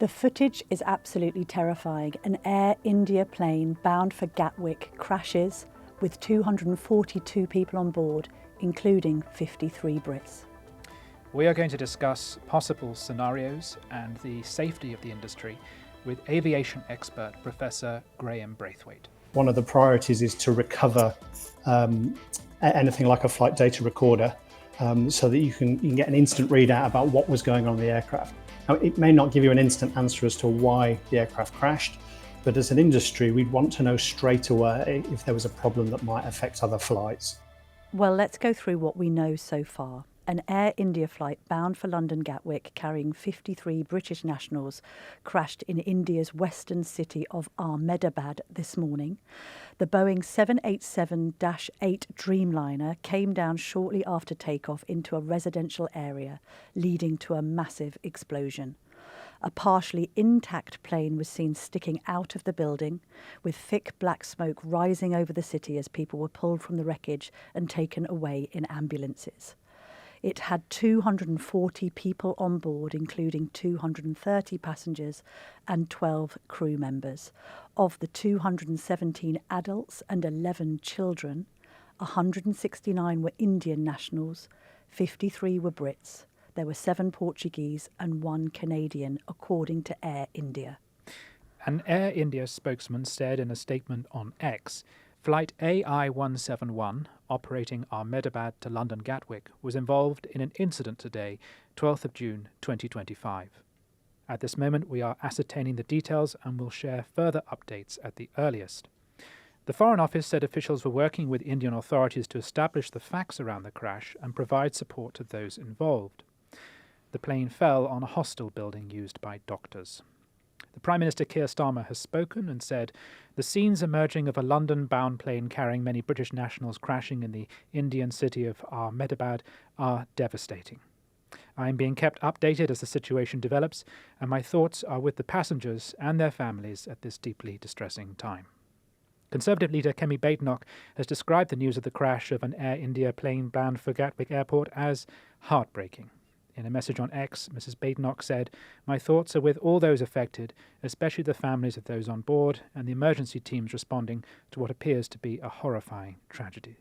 The footage is absolutely terrifying. An Air India plane bound for Gatwick crashes with 242 people on board, including 53 Brits. We are going to discuss possible scenarios and the safety of the industry with aviation expert Professor Graham Braithwaite. One of the priorities is to recover anything like a flight data recorder so that you can get an instant readout about what was going on in the aircraft. Now, it may not give you an instant answer as to why the aircraft crashed, but as an industry, we'd want to know straight away if there was a problem that might affect other flights. Well, let's go through what we know so far. An Air India flight bound for London Gatwick carrying 53 British nationals crashed in India's western city of Ahmedabad this morning. The Boeing 787-8 Dreamliner came down shortly after takeoff into a residential area, leading to a massive explosion. A partially intact plane was seen sticking out of the building, with thick black smoke rising over the city as people were pulled from the wreckage and taken away in ambulances. It had 240 people on board, including 230 passengers and 12 crew members. Of the 217 adults and 11 children, 169 were Indian nationals, 53 were Brits. There were 7 Portuguese and 1 Canadian, according to Air India. An Air India spokesman said in a statement on X, Flight AI-171, operating Ahmedabad to London Gatwick, was involved in an incident today, 12th of June 2025. At this moment, we are ascertaining the details and will share further updates at the earliest. The Foreign Office said officials were working with Indian authorities to establish the facts around the crash and provide support to those involved. The plane fell on a hostel building used by doctors. The Prime Minister Keir Starmer has spoken and said, the scenes emerging of a London-bound plane carrying many British nationals crashing in the Indian city of Ahmedabad are devastating. I am being kept updated as the situation develops, and my thoughts are with the passengers and their families at this deeply distressing time. Conservative leader Kemi Badenoch has described the news of the crash of an Air India plane bound for Gatwick Airport as heartbreaking. In a message on X, Mrs. Badenoch said, my thoughts are with all those affected, especially the families of those on board and the emergency teams responding to what appears to be a horrifying tragedy.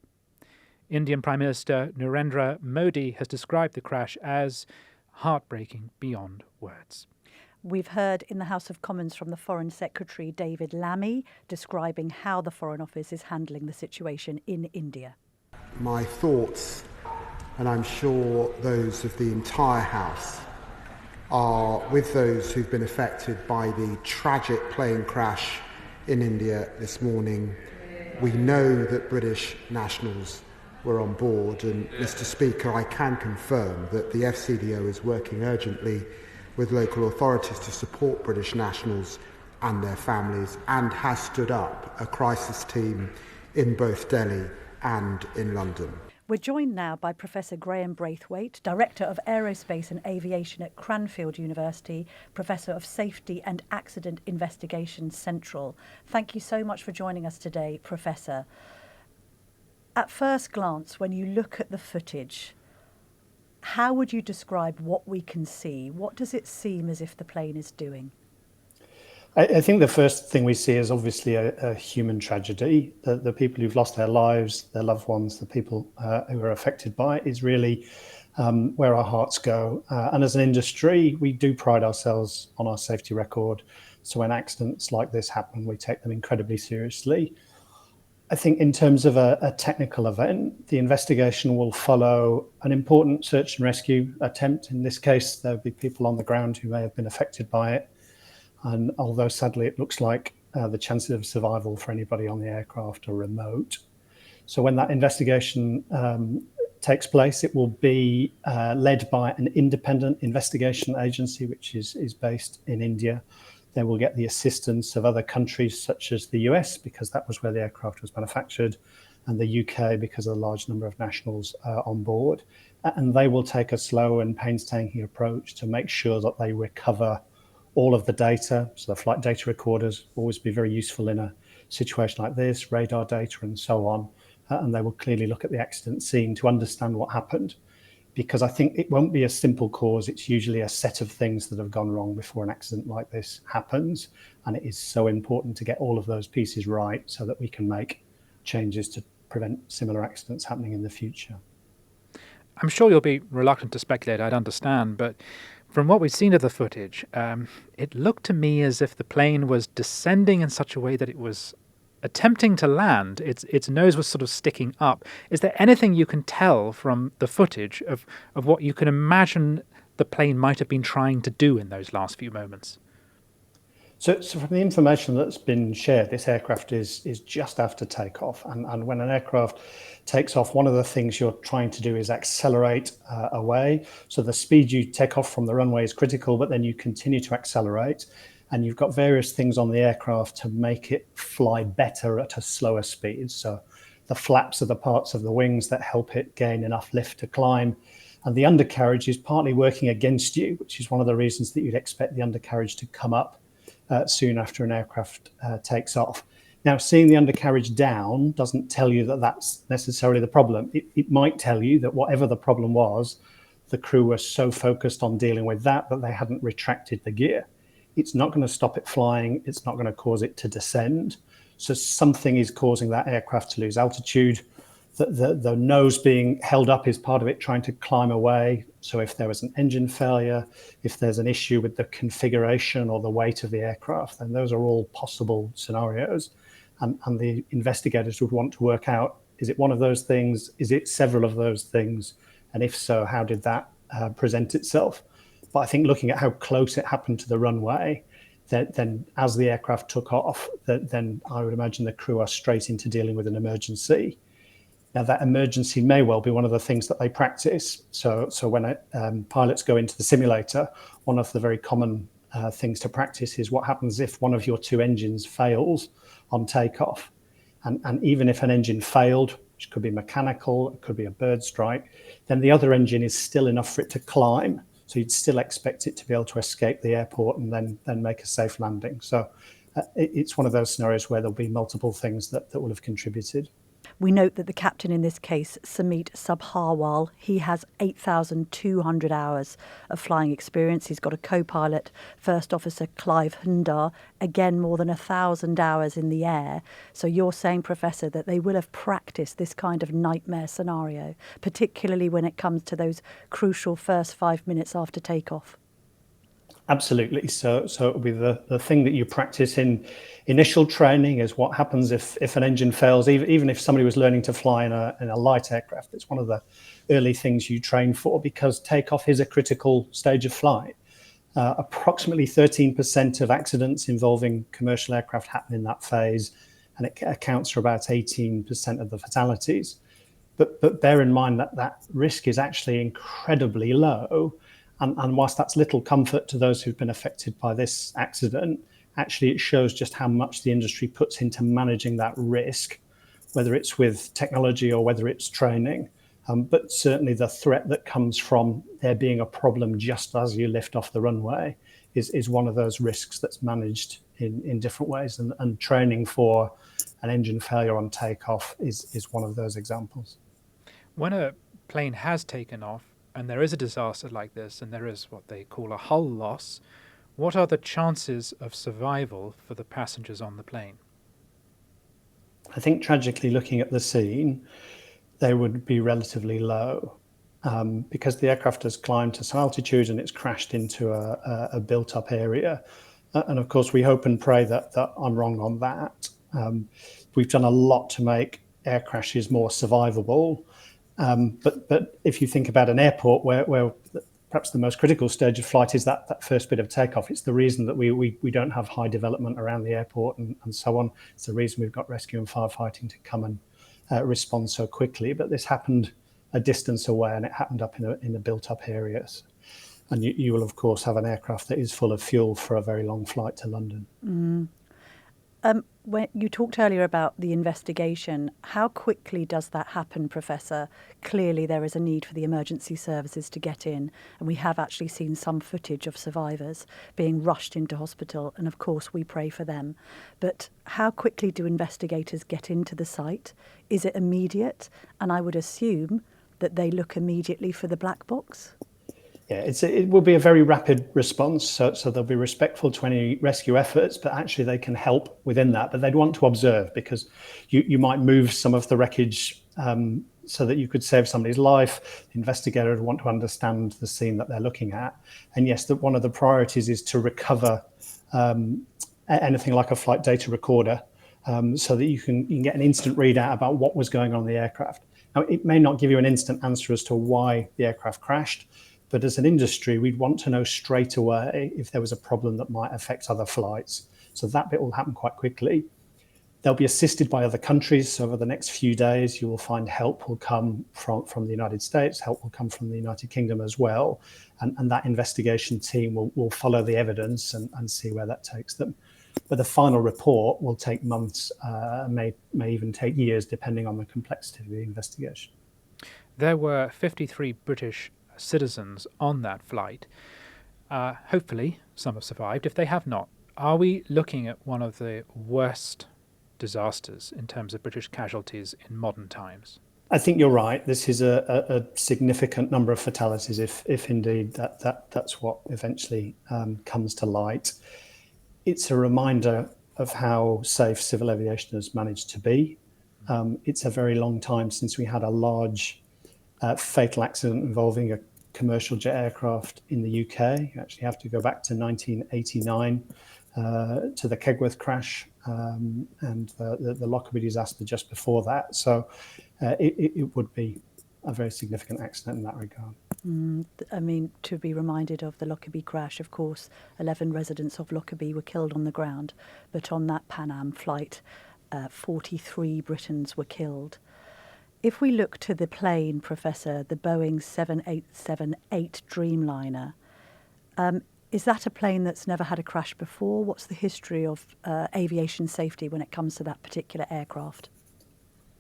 Indian Prime Minister Narendra Modi has described the crash as heartbreaking beyond words. We've heard in the House of Commons from the Foreign Secretary David Lammy describing how the Foreign Office is handling the situation in India. My thoughts, and I'm sure those of the entire House, are with those who've been affected by the tragic plane crash in India this morning. We know that British nationals were on board, and Mr. Speaker, I can confirm that the FCDO is working urgently with local authorities to support British nationals and their families, and has stood up a crisis team in both Delhi and in London. We're joined now by Professor Graham Braithwaite, Director of Aerospace and Aviation at Cranfield University, Professor of Safety and Accident Investigation Central. Thank you so much for joining us today, Professor. At first glance, when you look at the footage, how would you describe what we can see? What does it seem as if the plane is doing? I think the first thing we see is obviously a human tragedy. The people who've lost their lives, their loved ones, the people who are affected by it is really where our hearts go. And as an industry, we do pride ourselves on our safety record. So when accidents like this happen, we take them incredibly seriously. I think in terms of a technical event, the investigation will follow an important search and rescue attempt. In this case, there'll be people on the ground who may have been affected by it. And although sadly it looks like the chances of survival for anybody on the aircraft are remote. So when that investigation takes place, it will be led by an independent investigation agency, which is based in India. They will get the assistance of other countries such as the US, because that was where the aircraft was manufactured, and the UK because of the large number of nationals on board. And they will take a slow and painstaking approach to make sure that they recover all of the data. So the flight data recorders will always be very useful in a situation like this, radar data and so on. And they will clearly look at the accident scene to understand what happened. because I think it won't be a simple cause. It's usually a set of things that have gone wrong before an accident like this happens. And it is so important to get all of those pieces right so that we can make changes to prevent similar accidents happening in the future. I'm sure you'll be reluctant to speculate, I'd understand, but from what we've seen of the footage, it looked to me as if the plane was descending in such a way that it was attempting to land. Its nose was sort of sticking up. Is there anything you can tell from the footage of what you can imagine the plane might have been trying to do in those last few moments? So from the information that's been shared, this aircraft is just after takeoff. And when an aircraft takes off, one of the things you're trying to do is accelerate away. So the speed you take off from the runway is critical, but then you continue to accelerate. And you've got various things on the aircraft to make it fly better at a slower speed. So the flaps are the parts of the wings that help it gain enough lift to climb. And the undercarriage is partly working against you, which is one of the reasons that you'd expect the undercarriage to come up soon after an aircraft takes off. Now, seeing the undercarriage down doesn't tell you that that's necessarily the problem. It might tell you that whatever the problem was, the crew were so focused on dealing with that they hadn't retracted the gear. It's not going to stop it flying. It's not going to cause it to descend. So something is causing that aircraft to lose altitude. The nose being held up is part of it trying to climb away. So if there was an engine failure, if there's an issue with the configuration or the weight of the aircraft, then those are all possible scenarios. And the investigators would want to work out, is it one of those things? Is it several of those things? And if so, how did that present itself? But I think looking at how close it happened to the runway, then as the aircraft took off, then I would imagine the crew are straight into dealing with an emergency. Now, that emergency may well be one of the things that they practice. So when pilots go into the simulator, one of the very common things to practice is what happens if one of your two engines fails on takeoff. And even if an engine failed, which could be mechanical, it could be a bird strike, then the other engine is still enough for it to climb. So you'd still expect it to be able to escape the airport and then make a safe landing. So it's one of those scenarios where there'll be multiple things that will have contributed. We note that the captain in this case, Samit Subharwal, he has 8,200 hours of flying experience. He's got a co-pilot, First Officer Clive Hundar, again more than 1,000 hours in the air. So you're saying, Professor, that they will have practiced this kind of nightmare scenario, particularly when it comes to those crucial first 5 minutes after takeoff? Absolutely. So it'll be the thing that you practice in initial training is what happens if an engine fails, even if somebody was learning to fly in a light aircraft. It's one of the early things you train for because takeoff is a critical stage of flight. Approximately 13% of accidents involving commercial aircraft happen in that phase, and it accounts for about 18% of the fatalities. But bear in mind that risk is actually incredibly low. And whilst that's little comfort to those who've been affected by this accident, actually it shows just how much the industry puts into managing that risk, whether it's with technology or whether it's training. But certainly the threat that comes from there being a problem just as you lift off the runway is one of those risks that's managed in different ways. And training for an engine failure on takeoff is one of those examples. When a plane has taken off, and there is a disaster like this, and there is what they call a hull loss, what are the chances of survival for the passengers on the plane? I think tragically looking at the scene, they would be relatively low because the aircraft has climbed to some altitude and it's crashed into a built-up area. And of course, we hope and pray that I'm wrong on that. We've done a lot to make air crashes more survivable. But if you think about an airport where perhaps the most critical stage of flight is that first bit of takeoff, it's the reason that we don't have high development around the airport and so on. It's the reason we've got rescue and firefighting to come and respond so quickly. But this happened a distance away and it happened up in the built-up areas. And you will, of course, have an aircraft that is full of fuel for a very long flight to London. Mm. When you talked earlier about the investigation, how quickly does that happen, Professor? Clearly there is a need for the emergency services to get in, and we have actually seen some footage of survivors being rushed into hospital, and of course we pray for them. But how quickly do investigators get into the site? Is it immediate? And I would assume that they look immediately for the black box? Yeah, it will be a very rapid response. So they'll be respectful to any rescue efforts, but actually they can help within that. But they'd want to observe, because you might move some of the wreckage so that you could save somebody's life. The investigator would want to understand the scene that they're looking at. And yes, one of the priorities is to recover anything like a flight data recorder, so that you can get an instant readout about what was going on in the aircraft. Now, it may not give you an instant answer as to why the aircraft crashed, but as an industry, we'd want to know straight away if there was a problem that might affect other flights. So that bit will happen quite quickly. They'll be assisted by other countries. So over the next few days, you will find help will come from the United States, help will come from the United Kingdom as well. And that investigation team will follow the evidence and see where that takes them. But the final report will take months, may even take years, depending on the complexity of the investigation. There were 53 British citizens on that flight. Hopefully, some have survived. If they have not, are we looking at one of the worst disasters in terms of British casualties in modern times? I think you're right. This is a significant number of fatalities, if indeed that's what eventually comes to light. It's a reminder of how safe civil aviation has managed to be. It's a very long time since we had a large fatal accident involving a commercial jet aircraft in the UK. You actually have to go back to 1989 to the Kegworth crash and the Lockerbie disaster just before that. So it would be a very significant accident in that regard. I mean, to be reminded of the Lockerbie crash, of course, 11 residents of Lockerbie were killed on the ground, but on that Pan Am flight, 43 Britons were killed. If we look to the plane, Professor, the Boeing 7878 Dreamliner, is that a plane that's never had a crash before? What's the history of aviation safety when it comes to that particular aircraft?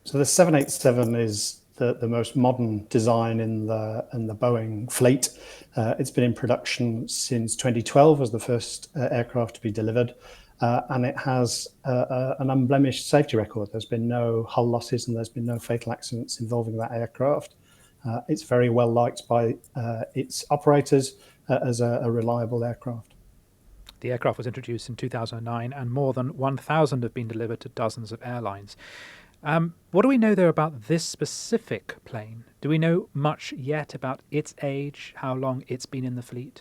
So the 787 is the most modern design in the Boeing fleet. It's been in production since 2012 as the first aircraft to be delivered. And it has an unblemished safety record. There's been no hull losses and there's been no fatal accidents involving that aircraft. It's very well liked by its operators as a reliable aircraft. The aircraft was introduced in 2009 and more than 1,000 have been delivered to dozens of airlines. What do we know, though, about this specific plane? Do we know much yet about its age, how long it's been in the fleet?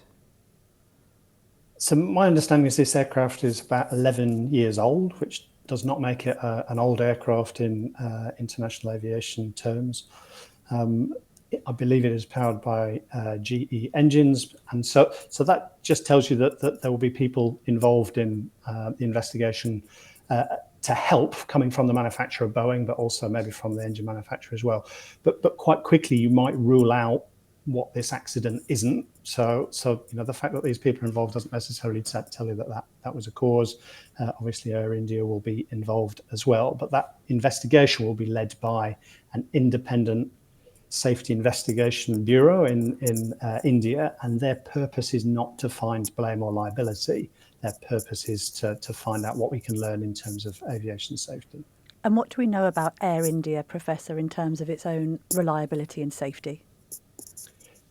So my understanding is this aircraft is about 11 years old, which does not make it an old aircraft in international aviation terms. I believe it is powered by GE engines. And so that just tells you that there will be people involved in the investigation to help, coming from the manufacturer of Boeing, but also maybe from the engine manufacturer as well. But quite quickly, you might rule out what this accident isn't. So the fact that these people are involved doesn't necessarily tell you that was a cause. Obviously, Air India will be involved as well, but that investigation will be led by an independent safety investigation bureau in India, and their purpose is not to find blame or liability. Their purpose is to find out what we can learn in terms of aviation safety. And what do we know about Air India, Professor, in terms of its own reliability and safety?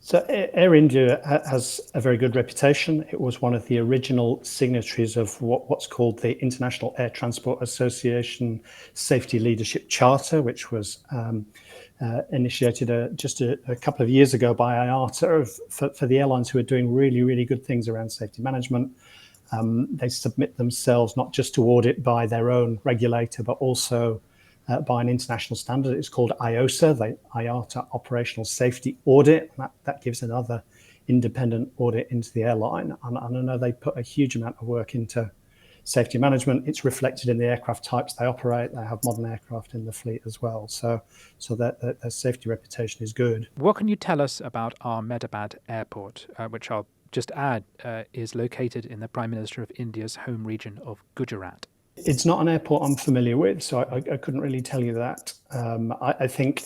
So Air India has a very good reputation. It was one of the original signatories of what's called the International Air Transport Association Safety Leadership Charter, which was initiated just a couple of years ago by IATA for the airlines who are doing really, really good things around safety management. They submit themselves not just to audit by their own regulator, but also by an international standard. It's called IOSA, the IATA Operational Safety Audit. That gives another independent audit into the airline. And I know they put a huge amount of work into safety management. It's reflected in the aircraft types they operate. They have modern aircraft in the fleet as well. So their safety reputation is good. What can you tell us about Ahmedabad Airport, which I'll just add is located in the Prime Minister of India's home region of Gujarat? It's not an airport I'm familiar with, so I couldn't really tell you that. I think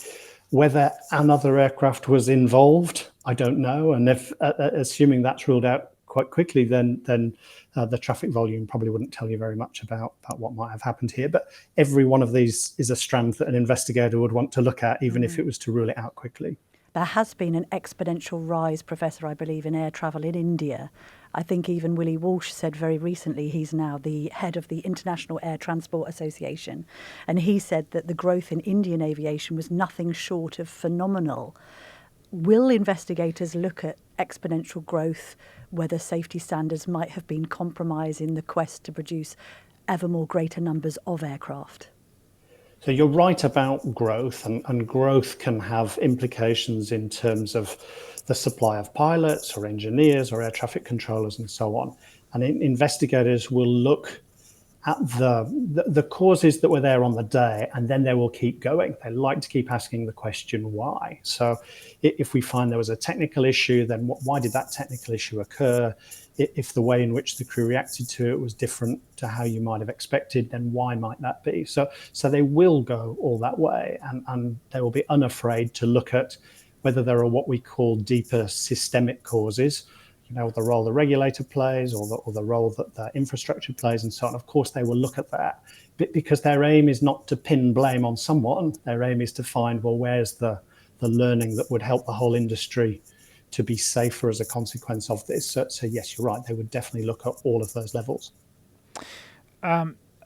whether another aircraft was involved, I don't know. And if assuming that's ruled out quite quickly, then the traffic volume probably wouldn't tell you very much about what might have happened here. But every one of these is a strand that an investigator would want to look at, even if it was to rule it out quickly. There has been an exponential rise, Professor, I believe, in air travel in India. I think even Willie Walsh said very recently, he's now the head of the International Air Transport Association, and he said that the growth in Indian aviation was nothing short of phenomenal. Will investigators look at exponential growth, whether safety standards might have been compromised in the quest to produce ever more greater numbers of aircraft? So you're right about growth, and growth can have implications in terms of the supply of pilots or engineers or air traffic controllers and so on. And investigators will look at the causes that were there on the day, and then they will keep going. They like to keep asking the question why. So if we find there was a technical issue, then why did that technical issue occur? If the way in which the crew reacted to it was different to how you might have expected, then why might that be? So they will go all that way, and they will be unafraid to look at whether there are what we call deeper systemic causes, the role the regulator plays or the role that the infrastructure plays and so on. Of course, they will look at that because their aim is not to pin blame on someone. Their aim is to find, well, where's the learning that would help the whole industry to be safer as a consequence of this. So yes, you're right. They would definitely look at all of those levels.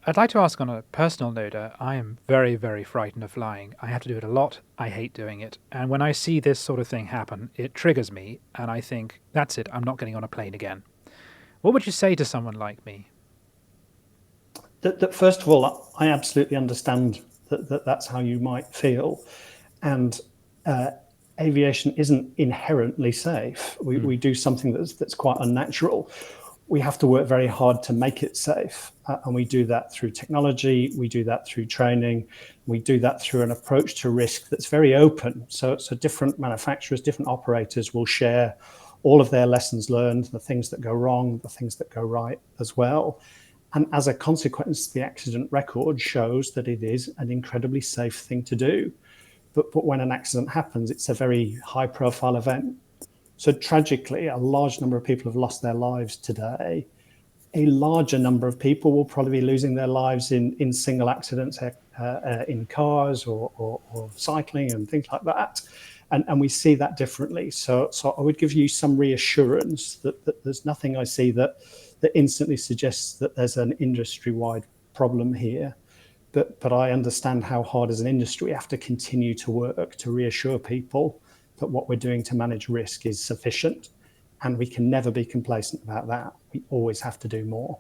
I'd like to ask on a personal note, I am very, very frightened of flying. I have to do it a lot. I hate doing it. And when I see this sort of thing happen, it triggers me. And I think, that's it. I'm not getting on a plane again. What would you say to someone like me? That first of all, I absolutely understand that that's how you might feel. And aviation isn't inherently safe. We do something that's quite unnatural. We have to work very hard to make it safe. And we do that through technology. We do that through training. We do that through an approach to risk that's very open. So different manufacturers, different operators will share all of their lessons learned, the things that go wrong, the things that go right as well. And as a consequence, the accident record shows that it is an incredibly safe thing to do. But when an accident happens, it's a very high profile event. So tragically, a large number of people have lost their lives today. A larger number of people will probably be losing their lives in single accidents in cars or cycling and things like that. And we see that differently. So I would give you some reassurance that there's nothing I see that instantly suggests that there's an industry-wide problem here. But I understand how hard as an industry we have to continue to work to reassure people that what we're doing to manage risk is sufficient, and we can never be complacent about that. We always have to do more.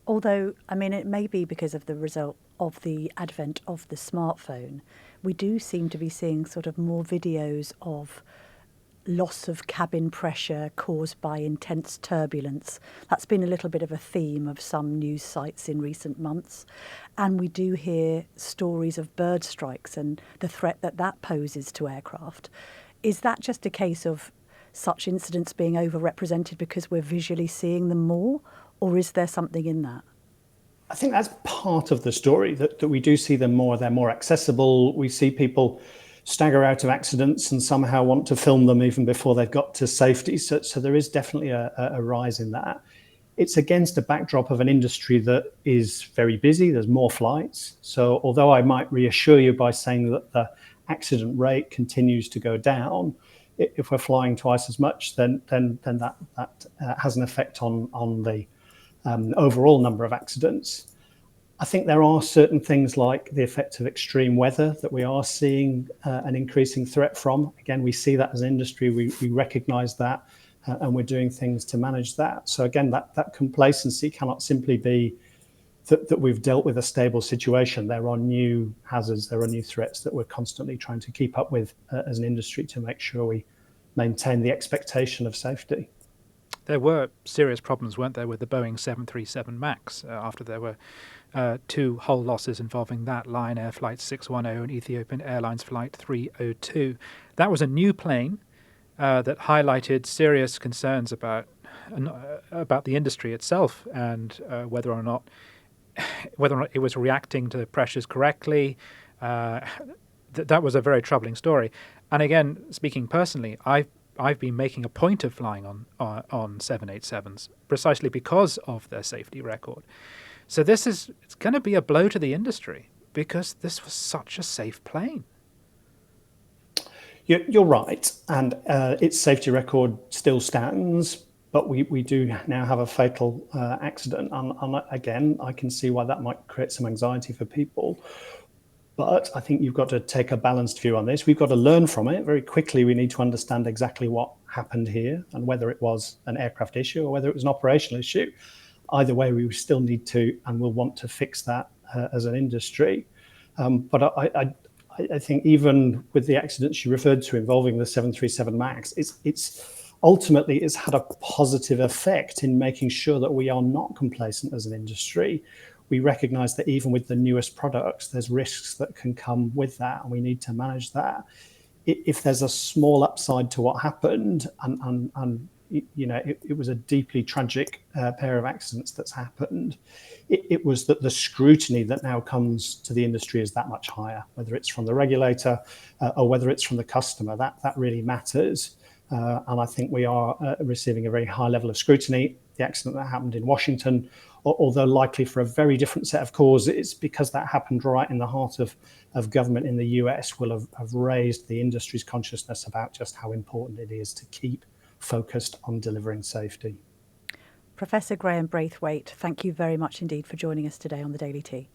Although, I mean, it may be because of the result of the advent of the smartphone, we do seem to be seeing sort of more videos of loss of cabin pressure caused by intense turbulence. That's been a little bit of a theme of some news sites in recent months. And we do hear stories of bird strikes and the threat that poses to aircraft. Is that just a case of such incidents being overrepresented because we're visually seeing them more, or is there something in that? I think that's part of the story, that we do see them more. They're more accessible. We see people stagger out of accidents and somehow want to film them even before they've got to safety. So there is definitely a rise in that. It's against a backdrop of an industry that is very busy. There's more flights. So although I might reassure you by saying that the accident rate continues to go down, if we're flying twice as much, then that has an effect on the overall number of accidents. I think there are certain things like the effect of extreme weather that we are seeing an increasing threat from. Again, we see that as an industry, we recognise that, and we're doing things to manage that. So again, that complacency cannot simply be that we've dealt with a stable situation. There are new hazards, there are new threats that we're constantly trying to keep up with as an industry to make sure we maintain the expectation of safety. There were serious problems, weren't there, with the Boeing 737 MAX after there were two hull losses involving that Lion Air Flight 610 and Ethiopian Airlines Flight 302. That was a new plane that highlighted serious concerns about the industry itself and whether or not it was reacting to the pressures correctly. That was a very troubling story. And again, speaking personally, I've been making a point of flying on 787s precisely because of their safety record. So it's going to be a blow to the industry because this was such a safe plane. You're right, and its safety record still stands, but we do now have a fatal accident. And again, I can see why that might create some anxiety for people. But I think you've got to take a balanced view on this. We've got to learn from it. Very quickly, we need to understand exactly what happened here and whether it was an aircraft issue or whether it was an operational issue. Either way, we still need to and will want to fix that as an industry. But I think even with the accidents you referred to involving the 737 MAX, it's ultimately it's had a positive effect in making sure that we are not complacent as an industry. We recognise that even with the newest products, there's risks that can come with that, and we need to manage that. If there's a small upside to what happened, and it was a deeply tragic pair of accidents that's happened, it was that the scrutiny that now comes to the industry is that much higher, whether it's from the regulator or whether it's from the customer. That really matters. And I think we are receiving a very high level of scrutiny. The accident that happened in Washington, although likely for a very different set of causes, because that happened right in the heart of government in the US, will have raised the industry's consciousness about just how important it is to keep focused on delivering safety. Professor Graham Braithwaite, thank you very much indeed for joining us today on the Daily Tea.